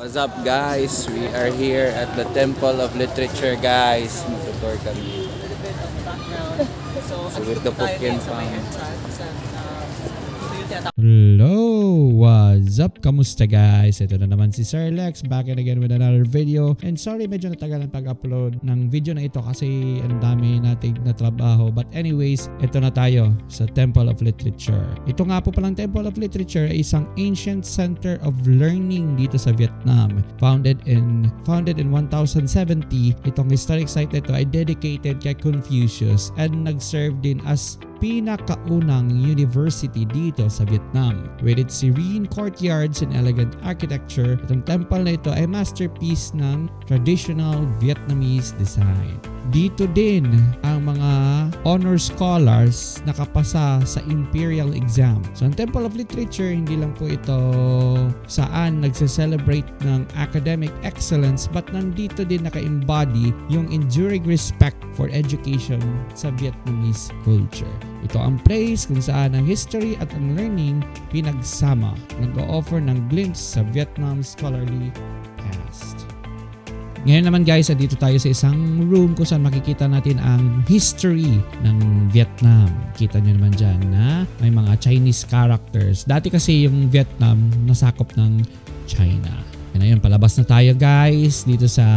What's up guys? We are here at the Temple of Literature guys. Mag-tour kami. So with the Pokemon Farm. Hello! What's up? Kamusta guys? Ito na naman si Sir Lex back and again with another video. And sorry medyo natagal ang pag-upload ng video na ito kasi ang dami nating natrabaho. But anyways, ito na tayo sa Temple of Literature. Ito nga po palang Temple of Literature ay isang ancient center of learning dito sa Vietnam. Founded in 1070, itong historic site na ito ay dedicated kay Confucius and nag-serve din as pinakaunang university dito sa Vietnam. With its serene courtyards and elegant architecture, itong temple na ito ay masterpiece ng traditional Vietnamese design. Dito din ang mga honor scholars nakapasa sa imperial exam. So ang Temple of Literature, hindi lang po ito saan nagse-celebrate ng academic excellence but nandito din naka-embody yung enduring respect for education sa Vietnamese culture. Ito ang place kung saan ang history at ang learning pinagsama, nag-o-offer ng glimpse sa Vietnam's scholarly past. Ngayon naman guys, dito tayo sa isang room kung saan makikita natin ang history ng Vietnam. Kita nyo naman dyan na may mga Chinese characters. Dati kasi yung Vietnam nasakop ng China. And ayun, palabas na tayo guys dito sa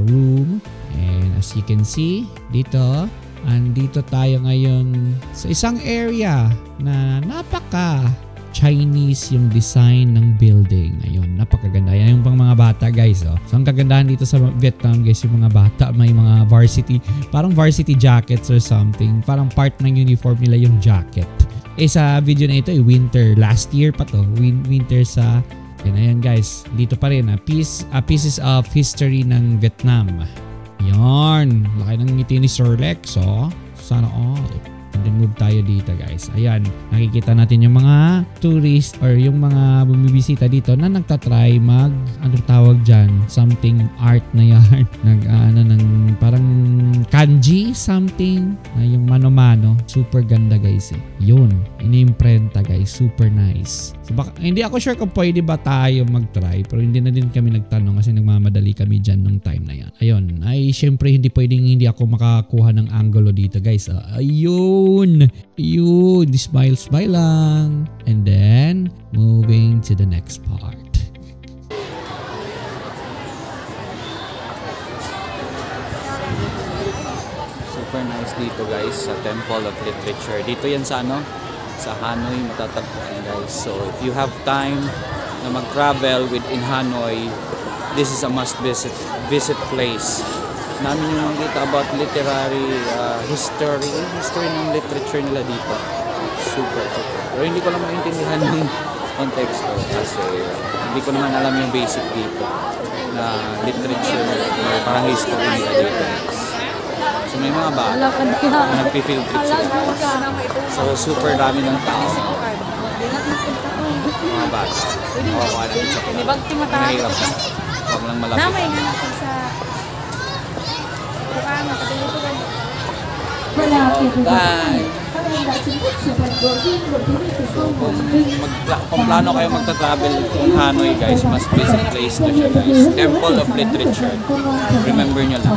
room. And as you can see, dito, andito tayo ngayon sa isang area na napaka Chinese yung design ng building. Ayun, napakaganda. Yan yung pang mga bata guys. Oh. So ang kagandahan dito sa Vietnam guys, yung mga bata may mga varsity, parang varsity jackets or something. Parang part ng uniform nila yung jacket. Sa video na ito, winter. Last year pa to. Winter sa... Ayan guys. Dito pa rin. Pieces of history ng Vietnam. Yan. Laki ng ngiti ni Sir Lex. Oh. Sana all. And then move tayo dito guys. Ayan, nakikita natin yung mga tourist or yung mga bumibisita dito na nagtatry mag, ano tawag dyan, something art na yan. Ng parang kanji something, yung mano-mano. Super ganda guys eh. Yun, ini-imprenta guys. Super nice. So, hindi ako sure kung pwede ba tayo mag-try pero hindi na din kami nagtanong kasi nagmamadali kami dyan nung time na yan. Ayun, ay syempre hindi pwedeng hindi ako makakuha ng angulo dito guys. Ayun, smile lang. And then, moving to the next part. Super nice dito guys sa Temple of Literature. Dito yan sa ano? Sa Hanoi matatagpuan guys. So if you have time na mag-travel within Hanoi, this is a must visit place. Namin yung makita about literary history ng literature nila dito. Super. Pero hindi ko lang maintindihan yung context ko kasi hindi ko naman alam yung basic dito na literature or parang history nila dito. So may mga bata na nagpi-field trip sila guys. So super dami ng tao. Mga bata. Kawawa na sa kanila. Mahirap na. Huwag lang malapit. Namay nga na sa Bukana, katulutugan. Bye! So kung plano kayo magta-travel kung Hanoi guys, must visit place to siya guys. Temple of Literature. Remember nyo lang.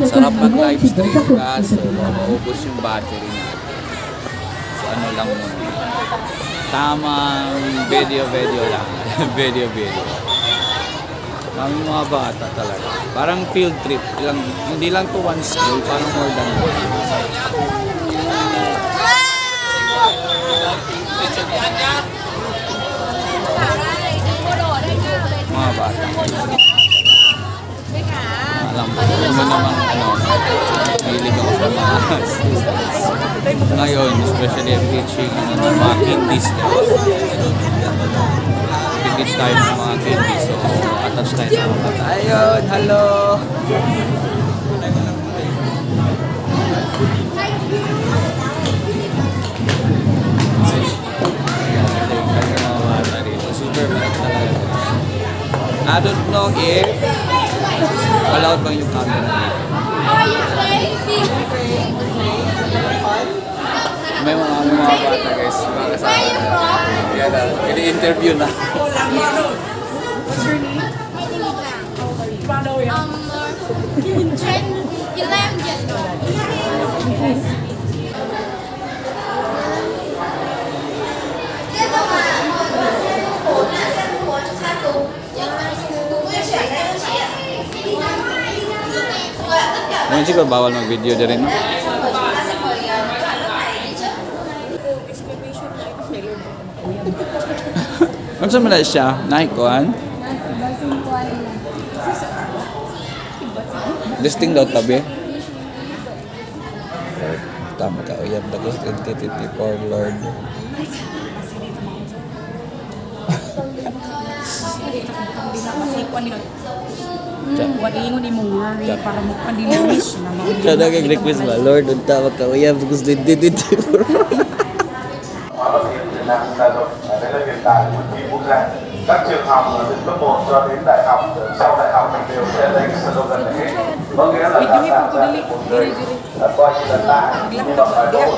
Sarap mag-live stream kaso maubos yung battery natin. So ano lang muna. Tamang video lang. video. Kami mga bata talaga. Parang field trip. Hindi lang to one school, parang more than one. Mga bata. Alam mo naman mahilig ako sa mga students. Ngayon, especially I'm teaching mga kiddies. Teach tayo ng mga kiddies. So, attach tayo sa mga bata. Ayun, hello! Super bad talaga. I don't know if allowed bang yung camera dito. May mga bata guys, mga kasama. Ayan na, ini-interview na. What's your name? How old are you? 11 years old. Ngayon siguro bawal mag-video din rin, no? Ano sa mula siya? Naikuan? Listing daw tabi. Tama ka, uyab na ko. 2024, Lord. Wag-ingon ni mo worry para mo pandilinis na mo. Kada kang request ba? Lord, tama ka, uyab na ko. 2024. Đây là hiện tại của kỳ quốc gia. Các trường học từ cấp 1 cho đến đại học, sau đại học thì đều sẽ lấy cái slogan này. Có nghĩa là đào tạo ra một người coi như là ta nhưng mà phải đỗ.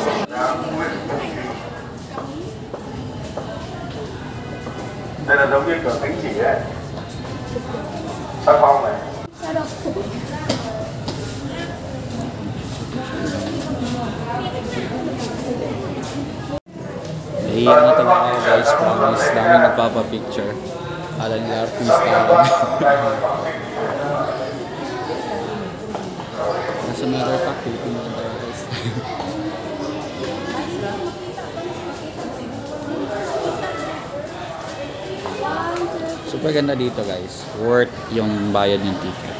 Đây là giống như kiểu thánh chỉ đấy. Sắc phong này. Iyan na talaga ako guys, promise. Dami nagpapapicture. Kala nila artista ako. As a matter of fact, Filipino lang tayo guys. Super ganda dito guys. Worth yung bayad ng ticket.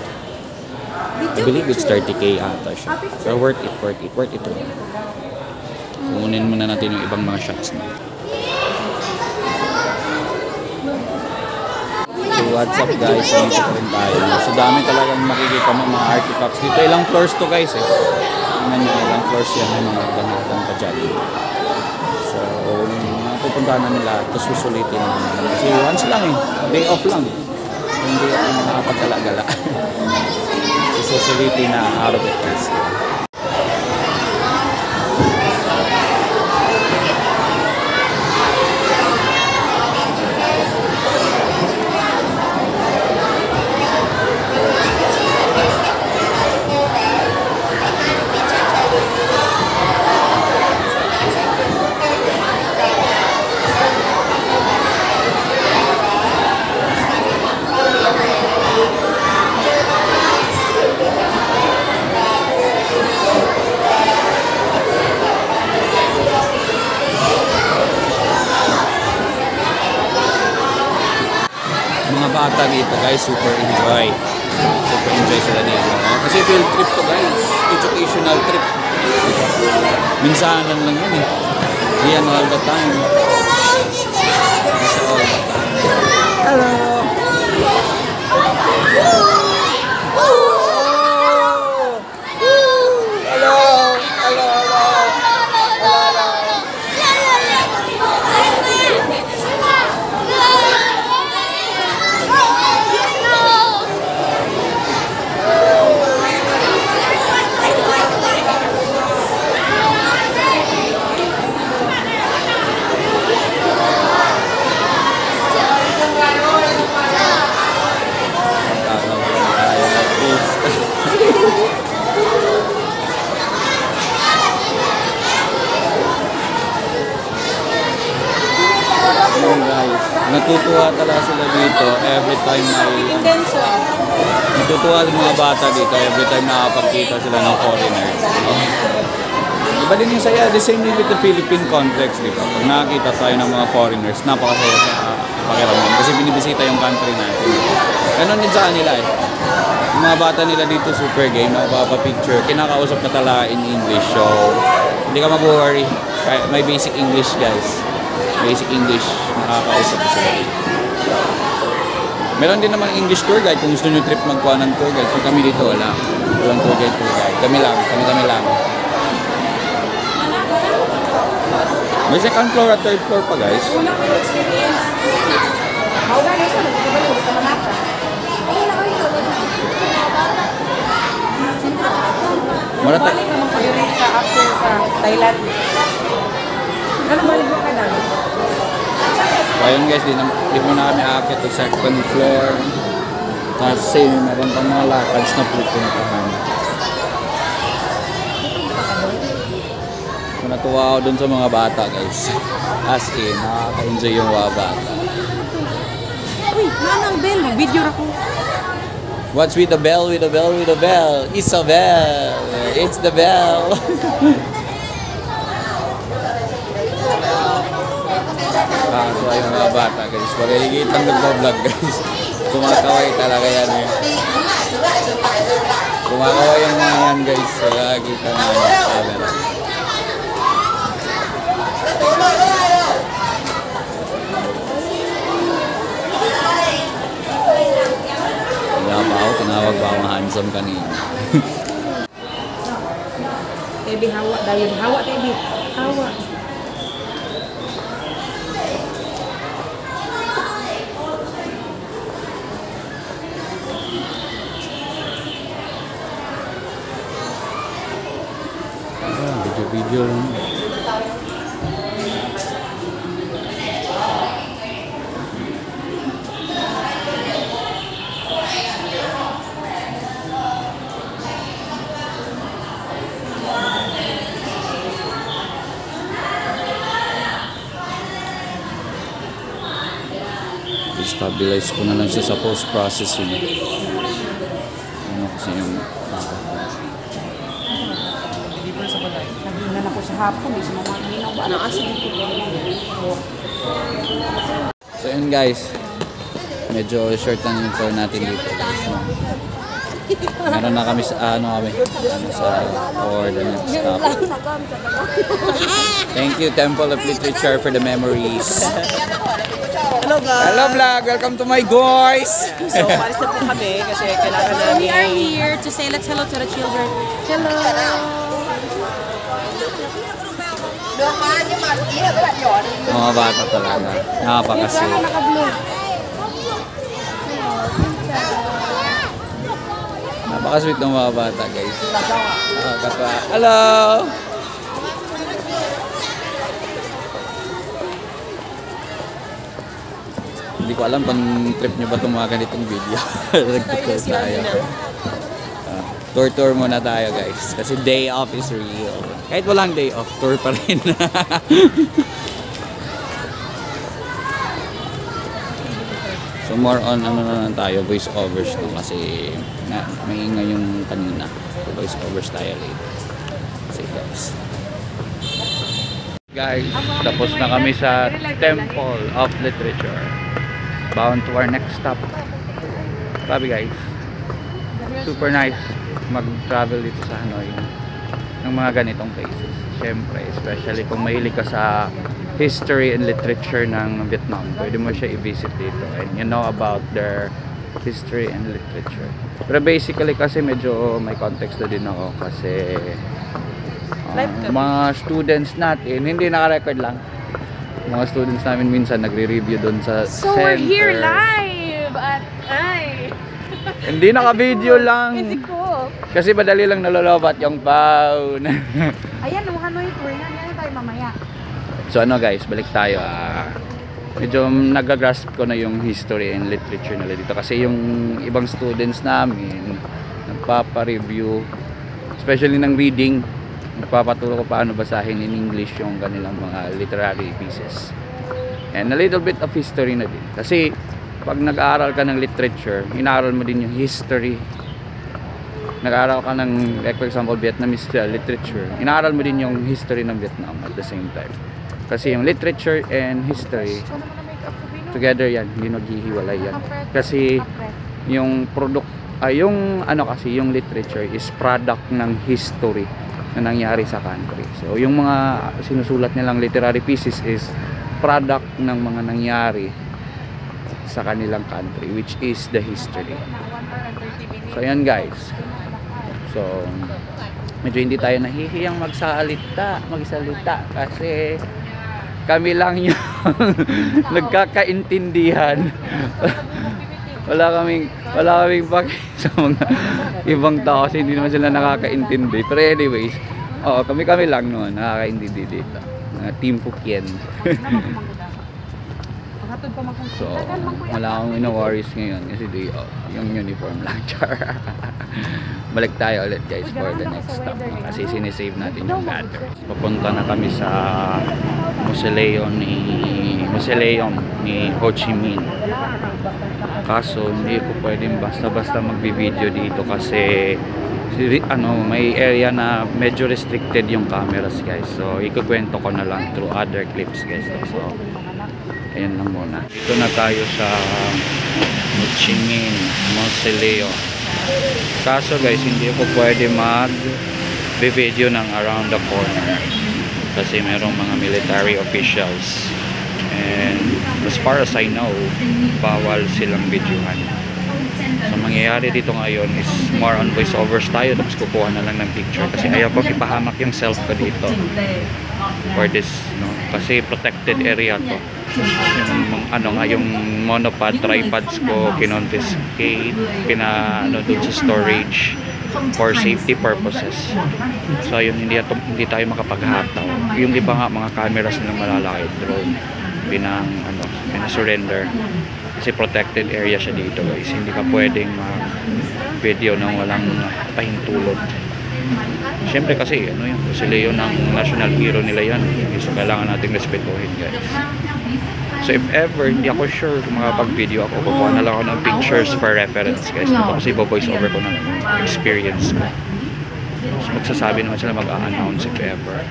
I believe it's 30k ata siya. So worth it. Worth it. Kunin muna natin yung ibang mga shots na. So what's up guys, nandito pa rin tayo. So dami talagang makikita mo mga artifacts. Dito ilang floors to guys eh. Tingnan nyo, ilang floors yan. May mga ganatang pa dyan. So pupuntahan namin lahat. Tapos susulitin namin. Kasi once lang eh. Day off lang. Hindi ako makapagala-gala. So susulitin na out of it guys. Bata dito guys, super enjoy sila dito, no? Kasi field trip to guys, educational trip, minsanan lang yan eh, hindi yan all the time. Kasi all the time. Hello. Natutuwa talaga sila dito every time natutuwa yung mga bata dito every time nakapagkita sila ng foreigner, no? Iba din yung saya, the same with the Philippine context, di ba? Pag nakakita tayo ng mga foreigners, napakasaya sa pakiramdam kasi binibisita yung country natin. Ganon din sa kanila eh. Yung mga bata nila dito super game, nakapapicture, kinakausap ka talaga in English, so hindi ka mag-worry, may basic English guys. Basic English, nakakausap sila. Meron din naman English tour guide kung gusto nyo trip magkuha ng tour guide. Kung kami dito, wala. Walang tour guide. Kami lang. May second floor at third floor pa guys. Mura tayo. After sa Thailand. Ano balik mo ka namin? So ayun guys, di muna kami aakit sa second floor kasi meron pang mga lakads na pupuntahan. Natuwa ako dun sa mga bata guys. As in, nakaka-enjoy yung mga bata. Uy, nanang bell. Video ako. What's with the bell, with the bell, with the bell? It's a bell. It's the bell. Nakakatuwa yung mga bata guys. Pagkikitang nagbablog guys. Kumakaway talaga yan eh. Kumakaway yung mga yan guys. Pagkikitang camera. Tinawag ba ako handsome kanina? Tebi, hawa daw yun. Hawa, Tebi. Hawa. Video lang. Stabilize ko na lang siya sa post-processing. Ano kasi yung... Naghinan ako sa hapon. Di sa mga ninaw ba? So yun guys. Medyo short na yung tour natin dito. Meron na kami sa or the next stop. Thank you Temple of Literature for the memories. Hello guys! Hello vlog! Welcome to my guys! So, paris na po kami kasi kailangan namin... We are here to say let's hello to the children. Hello! Mga bata talaga. Napakasweet. Napakasweet ng mga bata guys. Nakakatawa. Hello! Hindi ko alam kung trip nyo ba itong mga ganitong video. Nag-tour tayo. Tour muna tayo guys. Kasi day off is real. Kahit walang day off, tour pa rin. So more on ano na lang tayo, voice overs to kasi may ingay yung kanina. So voice overs tayo later. Say guys. Guys, tapos na kami sa Temple of Literature. Bound to our next stop. Grabe guys. Super nice mag-travel dito sa Hanoi ng mga ganitong places. Siyempre, especially kung mahilig ka sa history and literature ng Vietnam, pwede mo siya i-visit dito and you know about their history and literature. Pero basically kasi medyo may context na din ako kasi mga students natin, hindi naka-record lang. Mga students namin minsan nagre-review doon sa So center. we're here live at Hindi naka-video lang. Mexico. Kasi madali lang nalolobat yung phone. Ayan, ang Hanoi tour yan. Yan tayo mamaya. So ano guys, balik tayo. Medyo nag-grasp ko na yung history and literature nila dito. Kasi yung ibang students namin, nagpapa-review, especially ng reading, nagpapaturo ko paano basahin in English yung kanilang mga literary pieces. And a little bit of history na din. Kasi pag nag-aaral ka ng literature, inaaral mo din yung history. Nag-aaral ka ng, like for example, Vietnamese literature, inaaral mo din yung history ng Vietnam at the same time. Kasi yung literature and history, together yan, hindi naghihiwalay yan. Kasi yung yung literature is product ng history na nangyari sa country. So yung mga sinusulat nilang literary pieces is product ng mga nangyari sa kanilang country, which is the history. So yan guys. So medyo hindi tayo nahihiyang magsalita kasi kami lang yung nagkakaintindihan. wala kaming paki sa mga ibang tao kasi hindi naman sila nakakaintindi. Pero anyways, kami lang noon nakakaintindi dito. Team Phuket. So, wala akong ino-worries ngayon kasi day off. Yung uniform lang. Char. Balik tayo ulit guys for the next stop. Kasi sinisave natin yung battery. Papunta na kami sa Mausoleum ni Ho Chi Minh. Kaso hindi ko pwedeng basta-basta magbi-video dito kasi may area na medyo restricted yung cameras guys. So ikukwento ko na lang through other clips guys. So ayan lang muna. Dito na tayo sa Ho Chi Minh Mausoleum. Kaso guys, hindi ko pwede mag-video ng around the corner kasi merong mga military officials, and as far as I know, bawal silang videohan. So mangyayari dito ngayon is more on voiceovers tayo, tapos kukuha na lang ng picture kasi ayaw ko ipahamak yung self ko dito for this, no? Kasi protected area to. Yung monopod, tripods ko kinonfiscate, doon sa storage for safety purposes. So ayun, hindi tayo makapaghataw. Yung iba nga mga cameras na malalaki, drone, pinasurrender kasi protected area siya dito guys. Hindi ka pwedeng video nang walang pahintulot. Siyempre kasi yung Mausoleum ng national hero nila yan, so kailangan nating respetuhin guys. So if ever hindi ako sure kung makapag-video ako, kukuha na lang ako ng pictures for reference guys. Tapos ibo-voice over ko na lang yung experience ko. So magsasabi naman sila, mag-a-announce if ever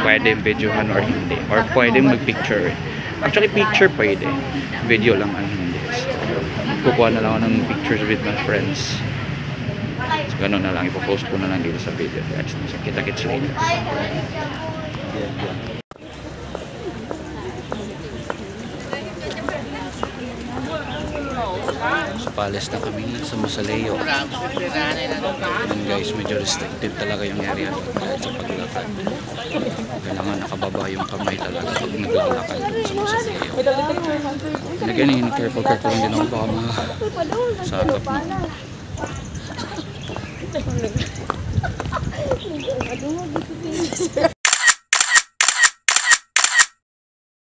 pwedeng videohan or hindi, or pwedeng mag-picture. Actually picture pwede, video lang ang hindi. So kukuha na lang ako ng pictures with my friends. So ganun na lang, ipopost ko na lang dito sa video guys. So kita-kits later. So palace na kami sa Mausoleum. Yan guys, medyo restricted talaga yung area doon kahit sa paglakad. Kailangan nakababa yung kamay talaga pag naglalakad doon sa Mausoleum. And again, careful lang din ako, baka masagap na.